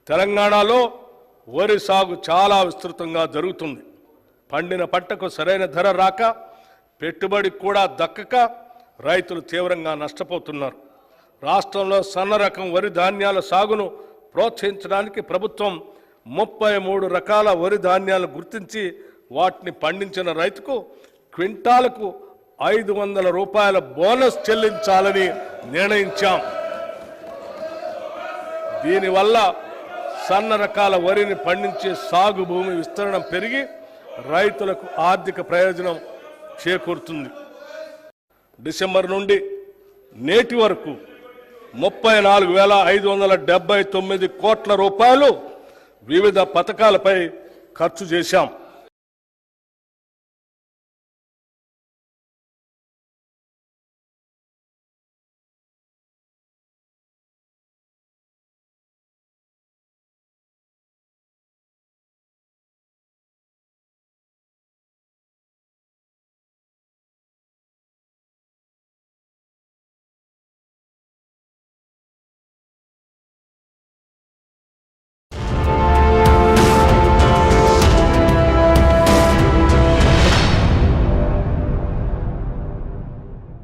తెలంగాణలో వరి సాగు చాలా విస్తృతంగా జరుగుతుంది. పండిన పంటకు సరైన ధర రాక, పెట్టుబడి కూడా దక్కక రైతులు తీవ్రంగా నష్టపోతున్నారు. రాష్ట్రంలో సన్న రకం వరి ధాన్యాల సాగును ప్రోత్సహించడానికి ప్రభుత్వం 33 రకాల వరి ధాన్యాలను గుర్తించి వాటిని పండించిన రైతుకు క్వింటాలకు 500 రూపాయల బోనస్ చెల్లించాలని నిర్ణయించాం. దీనివల్ల సన్న రకాల వరిని పండించే సాగు భూమి విస్తరణ పెరిగి రైతులకు ఆర్థిక ప్రయోజనం చేకూరుతుంది. డిసెంబర్ నుండి నేటి వరకు 34,579 కోట్ల రూపాయలు వివిధ పథకాలపై ఖర్చు చేశాం.